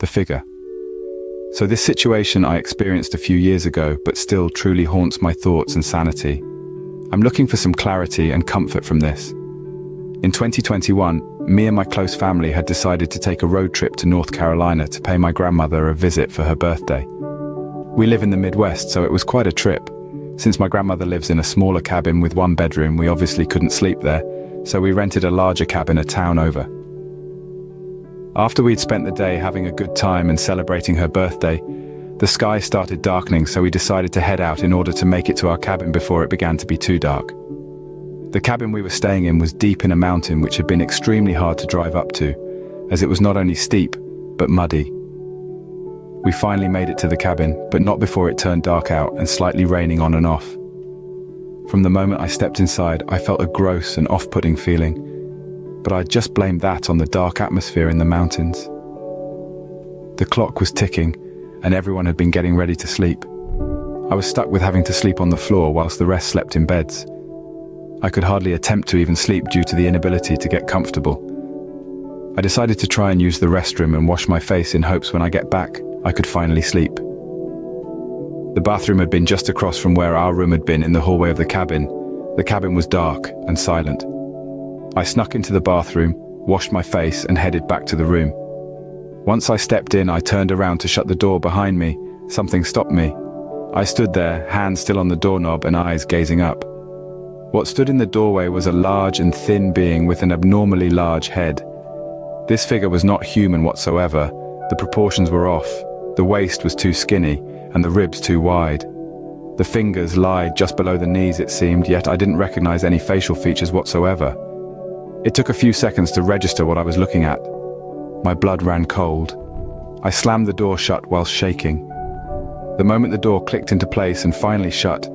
the figure. So this situation I experienced a few years ago, but still truly haunts my thoughts and sanity. I'm looking for some clarity and comfort from this. In 2021, me and my close family had decided to take a road trip to North Carolina to pay my grandmother a visit for her birthday. We live in the Midwest, so it was quite a trip. Since my grandmother lives in a smaller cabin with one bedroom, we obviously couldn't sleep there, so we rented a larger cabin a town over. After we'd spent the day having a good time and celebrating her birthday, the sky started darkening, so we decided to head out in order to make it to our cabin before it began to be too dark. The cabin we were staying in was deep in a mountain which had been extremely hard to drive up to, as it was not only steep, but muddy. We finally made it to the cabin, but not before it turned dark out and slightly raining on and off. From the moment I stepped inside, I felt a gross and off-putting feeling, but I'd just blamed that on the dark atmosphere in the mountains. The clock was ticking, and everyone had been getting ready to sleep. I was stuck with having to sleep on the floor whilst the rest slept in beds. I could hardly attempt to even sleep due to the inability to get comfortable. I decided to try and use the restroom and wash my face in hopes when I get back, I could finally sleep. The bathroom had been just across from where our room had been in the hallway of the cabin. The cabin was dark and silent. I snuck into the bathroom, washed my face, and headed back to the room. Once I stepped in, I turned around to shut the door behind me. Something stopped me. I stood there, hands still on the doorknob and eyes gazing up. What stood in the doorway was a large and thin being with an abnormally large head. This figure was not human whatsoever. The proportions were off. The waist was too skinny, and the ribs too wide. The fingers lied just below the knees, it seemed, yet I didn't recognize any facial features whatsoever. It took a few seconds to register what I was looking at. My blood ran cold. I slammed the door shut while shaking. The moment the door clicked into place and finally shut,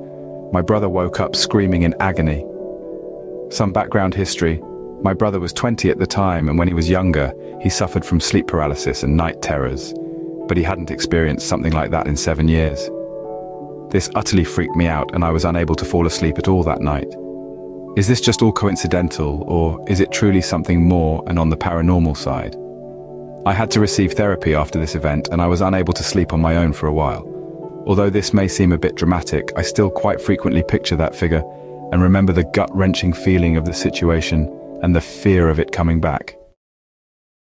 my brother woke up screaming in agony. Some background history. My brother was 20 at the time, and when he was younger, he suffered from sleep paralysis and night terrors, but he hadn't experienced something like that in 7 years. This utterly freaked me out, and I was unable to fall asleep at all that night. Is this just all coincidental, or is it truly something more and on the paranormal side? I had to receive therapy after this event, and I was unable to sleep on my own for a while. Although this may seem a bit dramatic, I still quite frequently picture that figure and remember the gut-wrenching feeling of the situation and the fear of it coming back.